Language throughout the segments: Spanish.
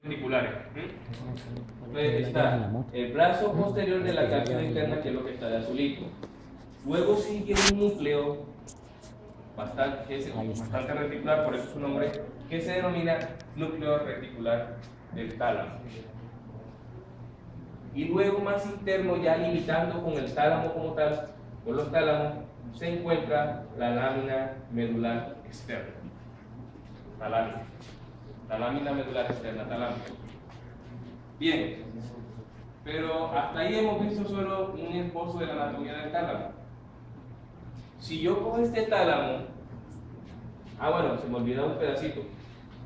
ventriculares. Entonces está el brazo posterior de la cápsula interna, que es lo que está de azulito. Luego sigue un núcleo bastante reticular, por eso su nombre, que se denomina núcleo reticular del tálamo. Y luego más interno, ya limitando con el tálamo como tal, con los tálamos, se encuentra la lámina medular externa. La lámina medular externa, talámica. Bien, pero hasta ahí hemos visto solo un esbozo de la anatomía del tálamo. Si yo cojo este tálamo, bueno, se me olvidó un pedacito.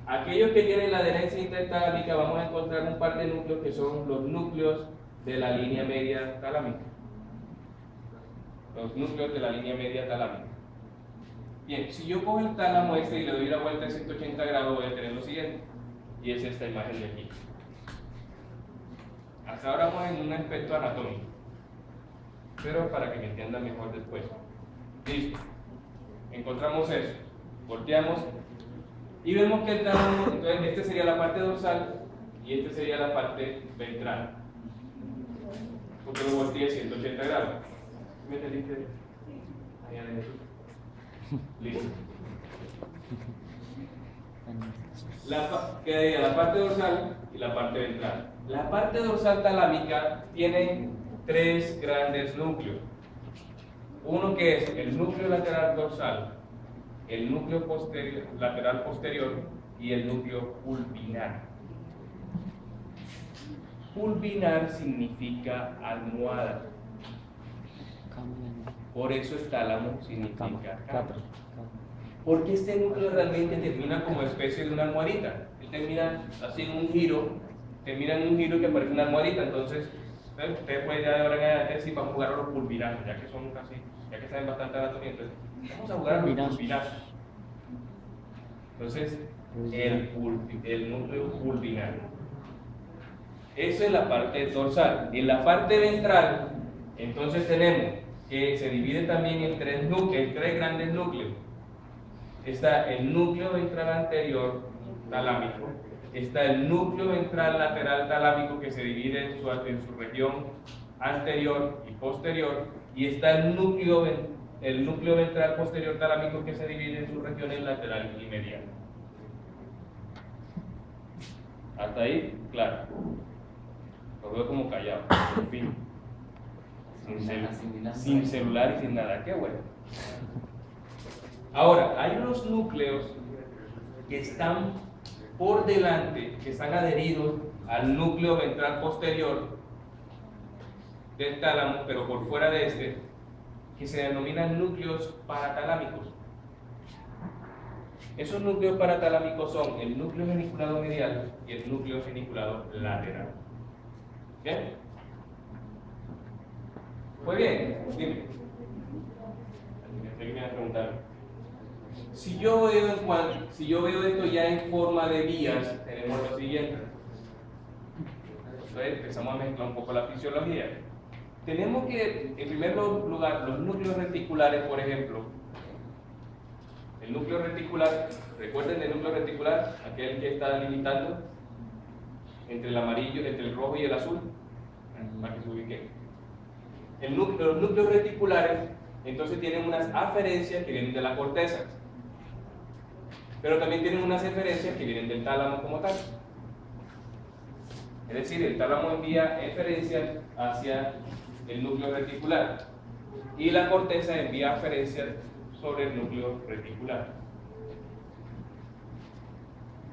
Aquellos que tienen la adherencia intertalámica, vamos a encontrar un par de núcleos que son los núcleos de la línea media talámica. Los núcleos de la línea media talámica. Bien, si yo cojo el tálamo y le doy la vuelta de 180 grados, voy a tener lo siguiente. Y es esta imagen de aquí. Hasta ahora vamos en un aspecto anatómico, pero para que me entiendan mejor después. Listo. Encontramos eso. Volteamos y vemos que el tálamo, entonces esta sería la parte dorsal y esta sería la parte ventral. Porque lo volteé 180 grados. ¿Me entendiste? Ahí adentro. Listo. Quedaría la parte dorsal y la parte ventral. La parte dorsal talámica tiene tres grandes núcleos. Uno que es el núcleo lateral dorsal, el núcleo lateral posterior y el núcleo pulvinar. Pulvinar significa almohada. Por eso el tálamo significa cama. Porque este núcleo realmente termina como especie de una almohadita. Él termina así en un giro, que parece una almohadita. Entonces, ustedes pueden ya de ahora en adelante decir, vamos a jugar a los pulvinazos, ya que saben bastante anatomía. Entonces, vamos a jugar a los pulvinazos. Entonces, el núcleo pulvinar. Eso es la parte dorsal. En la parte ventral, entonces tenemos que se divide también en tres grandes núcleos. Está el núcleo ventral anterior talámico, está el núcleo ventral lateral talámico que se divide en su región anterior y posterior, y está el núcleo ventral posterior talámico que se divide en sus regiones lateral y medial. Hasta ahí, claro. Lo veo como callado, por fin. Sin celular y sin nada, qué bueno. Ahora, hay unos núcleos que están por delante, que están adheridos al núcleo ventral posterior del tálamo, pero por fuera de este, que se denominan núcleos paratalámicos. Esos núcleos paratalámicos son el núcleo geniculado medial y el núcleo geniculado lateral. ¿Bien? Muy bien, dime. ¿Alguien me va a preguntar? Si yo veo esto ya en forma de vías, tenemos lo siguiente. Entonces empezamos a mezclar un poco la fisiología. Tenemos que, en primer lugar, los núcleos reticulares, por ejemplo. El núcleo reticular, recuerden el núcleo reticular, aquel que está limitando entre el amarillo, entre el rojo y el azul, para que se ubiquen. Los núcleos reticulares, entonces tienen unas aferencias que vienen de la corteza, pero también tienen unas eferencias que vienen del tálamo como tal. Es decir, el tálamo envía eferencias hacia el núcleo reticular y la corteza envía eferencias sobre el núcleo reticular.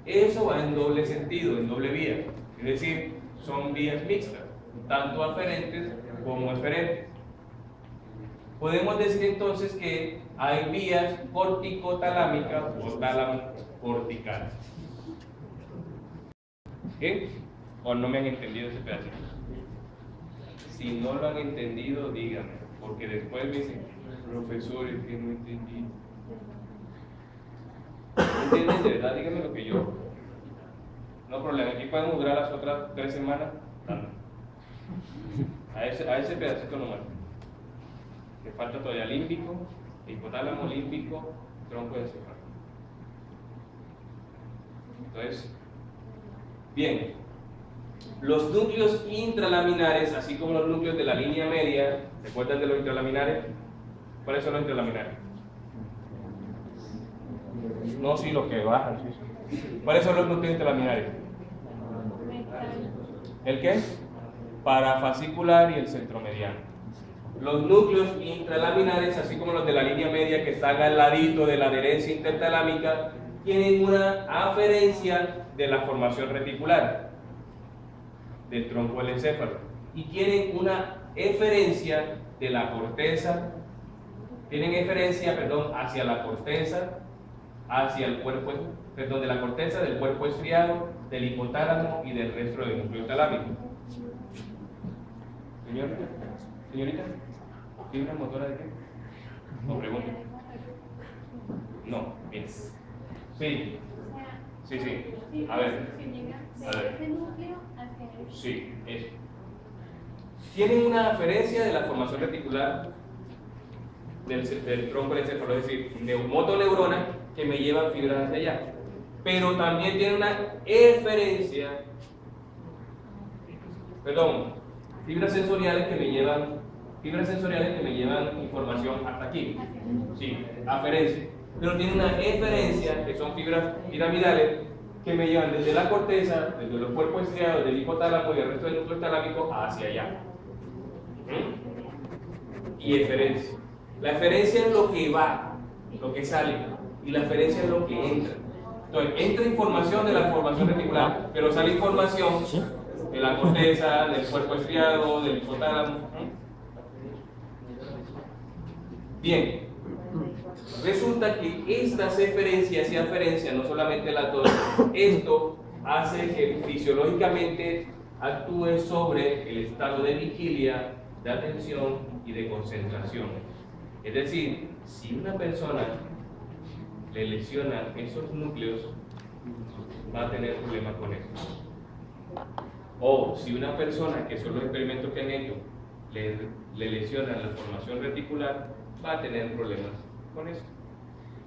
Eso va en doble sentido, en doble vía, es decir, son vías mixtas, tanto aferentes como eferentes. Podemos decir entonces que hay vías corticotalámicas o tálamo-corticales. ¿Qué? ¿O no me han entendido ese pedacito? Si no lo han entendido, díganme, porque después me dicen, profesor, es que no entendí. ¿No entienden de verdad? Díganme lo que yo. No problema, aquí podemos durar las otras 3 semanas dando. A ese pedacito nomás. Le falta todavía límbico, hipotálamo, límbico, tronco encefálico. Entonces, Bien, los núcleos intralaminares, así como los núcleos de la línea media, ¿recuerdan de los intralaminares? ¿Cuáles son los intralaminares? No, sí, los que bajan. Sí. ¿Cuáles son los núcleos intralaminares? ¿El qué? Parafascicular y el centromediano. Los núcleos intralaminares, así como los de la línea media que están al ladito de la adherencia intertalámica, tienen una aferencia de la formación reticular del tronco del encéfalo y tienen una eferencia de la corteza, hacia la corteza, hacia el cuerpo, de la corteza, del cuerpo estriado, del hipotálamo y del resto del núcleo talámico. Señorita, ¿fibra motora de qué? No pregunto. No, bien. Sí. A ver. Sí, eso. Tienen una aferencia de la formación reticular del tronco del encéfalo, es decir, motoneuronas que me llevan fibras hacia allá. Pero también tiene una eferencia, fibras sensoriales que me llevan información hasta aquí. Sí, aferencia. Pero tiene una eferencia, que son fibras piramidales, que me llevan desde la corteza, desde los cuerpos estriados, del hipotálamo y el resto del núcleo talámico hacia allá. Y eferencia. La eferencia es lo que va, lo que sale, y la eferencia es lo que entra. Entonces, entra información de la formación reticular, pero sale información de la corteza, del cuerpo estriado, del hipotálamo. Bien, resulta que estas eferencias y aferencias, no solamente las dos, esto hace que fisiológicamente actúe sobre el estado de vigilia, de atención y de concentración. Es decir, si una persona le lesiona esos núcleos, va a tener problemas con eso. O si una persona, que son los experimentos que han hecho, le lesiona la formación reticular, va a tener problemas con eso.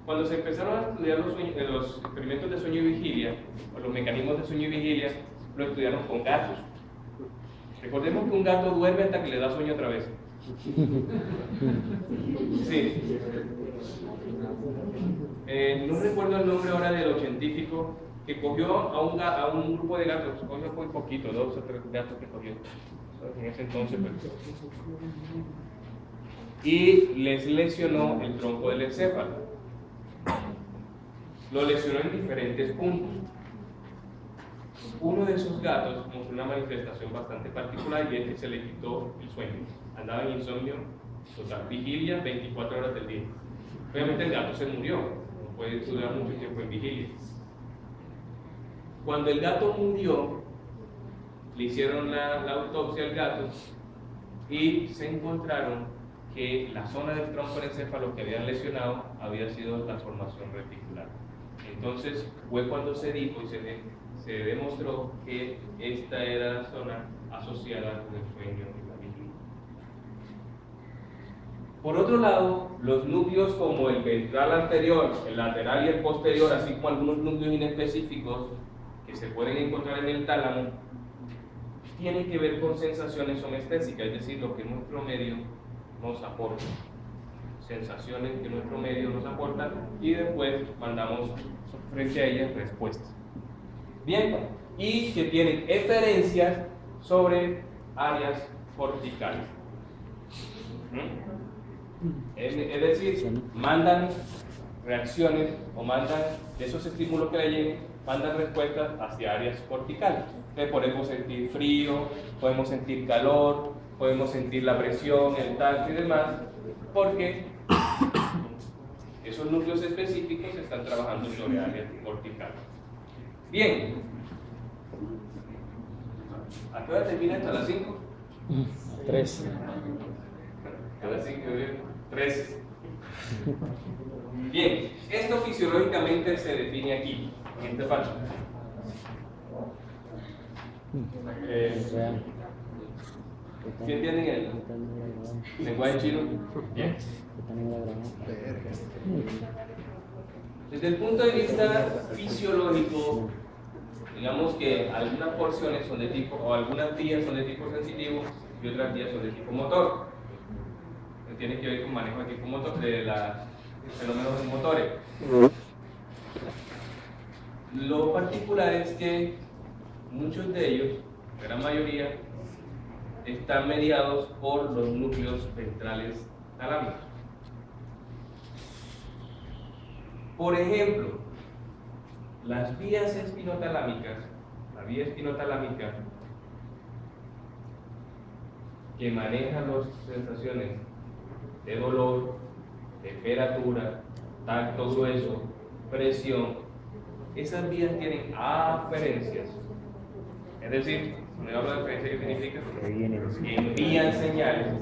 Cuando se empezaron a estudiar los experimentos de sueño y vigilia, o los mecanismos de sueño y vigilia, lo estudiaron con gatos. Recordemos que un gato duerme hasta que le da sueño otra vez. Sí. No recuerdo el nombre ahora de los científicos que cogió a un grupo de gatos, cogió muy poquito, 2 o 3 gatos que cogió en ese entonces, y les lesionó el tronco del encéfalo. Lo lesionó en diferentes puntos. Uno de esos gatos mostró una manifestación bastante particular y es que se le quitó el sueño. Andaba en insomnio total, vigilia 24 horas del día. Obviamente el gato se murió, no puede durar mucho tiempo en vigilia. Cuando el gato murió, le hicieron la autopsia al gato y se encontraron que la zona del tronco del encéfalo que habían lesionado había sido la formación reticular. Entonces fue cuando se dijo y se demostró que esta era la zona asociada con el sueño y la vigilia. Por otro lado, los núcleos como el ventral anterior, el lateral y el posterior, así como algunos núcleos inespecíficos que se pueden encontrar en el tálamo, tienen que ver con sensaciones somestésicas, es decir, lo que nuestro medio nos aporta. Sensaciones que nuestro medio nos aporta y después mandamos frente a ellas respuestas. Bien, y que tienen eferencias sobre áreas corticales. Es decir, mandan reacciones o mandan de esos estímulos que le lleguen, mandan respuestas hacia áreas corticales. Entonces podemos sentir frío, podemos sentir calor, podemos sentir la presión, el tacto y demás, porque esos núcleos específicos están trabajando sobre áreas corticales. Bien, ¿a qué hora termina esto? ¿A las 5? 3. A las 5, 3. Bien, esto fisiológicamente se define aquí, en este paso. ¿Sí entienden el lenguaje chino? Bien. Desde el punto de vista fisiológico, Digamos que algunas porciones son de tipo, o algunas vías son de tipo sensitivo y otras vías son de tipo motor. Tiene que ver con manejo de tipo motor, de los fenómenos motores. Lo particular es que muchos de ellos, la gran mayoría, están mediados por los núcleos ventrales talámicos. Por ejemplo, las vías espinotalámicas, la vía espinotalámica que maneja las sensaciones de dolor, temperatura, tacto grueso, presión, esas vías tienen aferencias. Es decir, cuando yo hablo de aferencia, ¿qué significa? Que envían señales.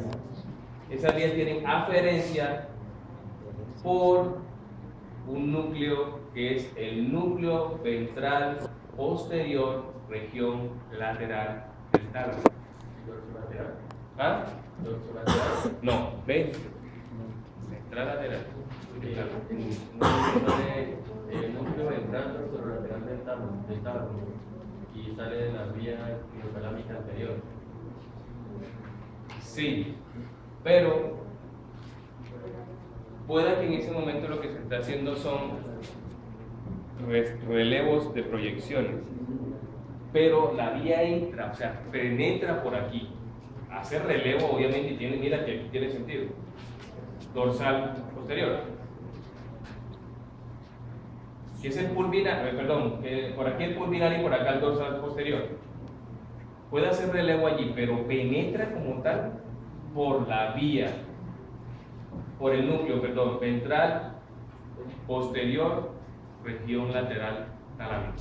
Esas vías tienen aferencia por un núcleo que es el núcleo ventral posterior, región lateral del tálamo. ¿Ah? No, ventral lateral. El núcleo ventral lateral del tálamo y sale de la vía espinotalámica anterior. Sí, pero pueda que en ese momento lo que se está haciendo son relevos de proyecciones, pero la vía entra, o sea, penetra por aquí. Hacer relevo obviamente tiene, mira que aquí tiene sentido. Dorsal posterior. Que es el pulvinar, perdón, que por aquí el pulvinar y por acá el dorsal posterior. Puede hacer relevo allí, pero penetra como tal por la vía, por el núcleo, perdón, ventral posterior, región lateral talámica.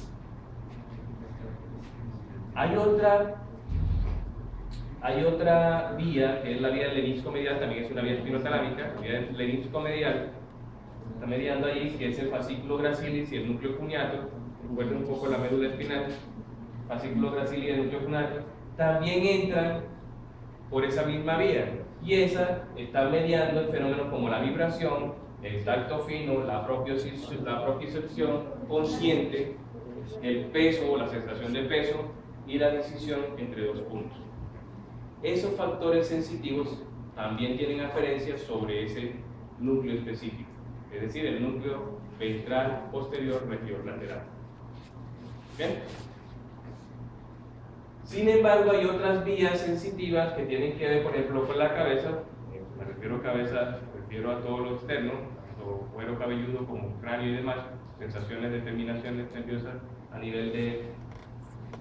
Hay otra vía, que es la vía lenisco-medial, también es una vía espinotalámica, la vía lenisco-medial, está mediando ahí, que es el fascículo gracilis y el núcleo cuneato. Recuerden un poco la médula espinal, fascículo gracilis y el núcleo cuneato, también entran por esa misma vía, y esa está mediando el fenómeno como la vibración, el tacto fino, la propiocepción consciente, el peso o la sensación de peso y la decisión entre dos puntos. Esos factores sensitivos también tienen aferencias sobre ese núcleo específico, es decir, el núcleo ventral posterior región lateral. ¿Bien? Sin embargo, hay otras vías sensitivas que tienen que ver, por ejemplo, con la cabeza. Me refiero a cabeza, me refiero a todo lo externo, tanto cuero cabelludo como cráneo y demás, sensaciones de terminaciones nerviosas a nivel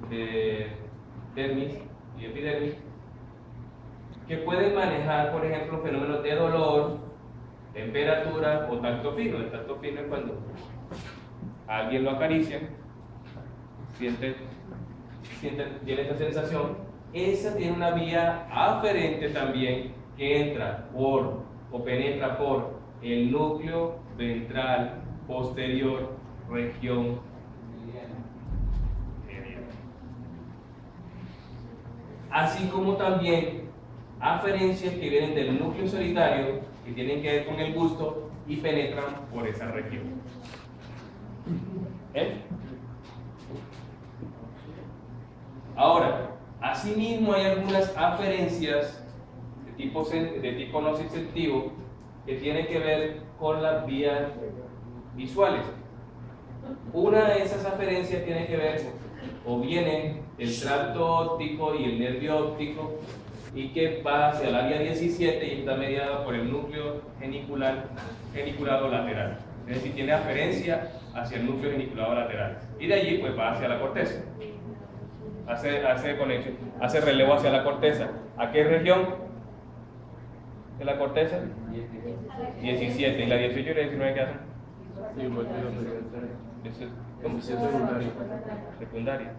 de dermis y epidermis, que pueden manejar, por ejemplo, fenómenos de dolor, temperatura o tacto fino. El tacto fino es cuando alguien lo acaricia, tiene esta sensación. Esa tiene una vía aferente también que entra por o penetra por el núcleo ventral posterior, región medial. Así como también aferencias que vienen del núcleo solitario, que tienen que ver con el gusto y penetran por esa región. Ahora, asimismo hay algunas aferencias de tipo no sensitivo que tienen que ver con las vías visuales. Una de esas aferencias tiene que ver o viene el tracto óptico y el nervio óptico, y que va hacia la vía 17 y está mediada por el núcleo geniculado lateral. Es decir, tiene aferencia hacia el núcleo geniculado lateral. Y de allí pues va hacia la corteza. Hace conexión, hace relevo hacia la corteza. ¿A qué región de la corteza? 17. ¿Y la 18 y la 19 qué hacen? ¿Cómo? Secundaria.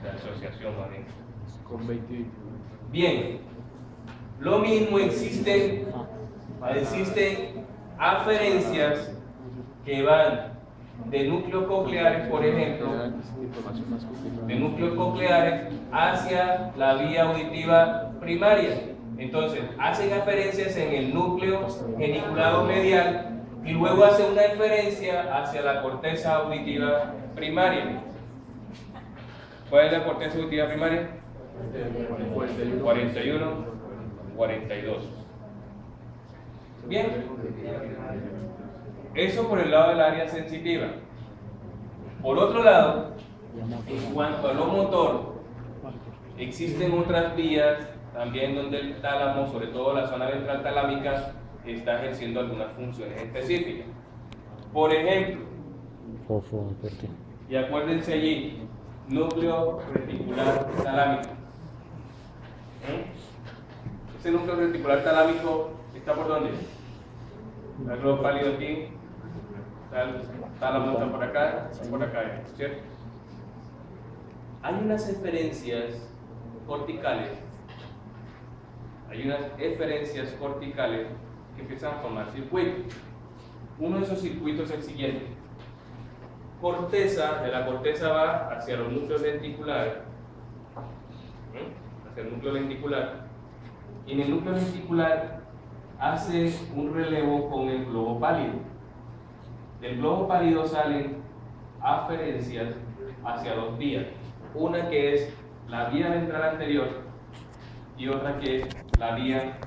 La asociación más bien. Con 20. Bien, lo mismo existen aferencias que van de núcleos cocleares, por ejemplo, de núcleos cocleares hacia la vía auditiva primaria. Entonces, hacen aferencias en el núcleo geniculado medial y luego hacen una inferencia hacia la corteza auditiva primaria. ¿Cuál es la corteza auditiva primaria? 41, 42. Bien. Eso por el lado del área sensitiva. Por otro lado, en cuanto a lo motor, existen otras vías también donde el tálamo, sobre todo la zona ventral talámica, está ejerciendo algunas funciones específicas. Por ejemplo, y acuérdense allí, núcleo reticular talámico. Ese núcleo reticular talámico está por dónde? El globo pálido aquí, el tálamo está por acá, ¿cierto? Hay unas eferencias corticales, que empiezan a formar circuitos. Uno de esos circuitos es el siguiente. De la corteza va hacia los núcleos lenticulares, y en el núcleo lenticular hace un relevo con el globo pálido. Del globo pálido salen aferencias hacia dos vías, una que es la vía ventral anterior y otra que es la vía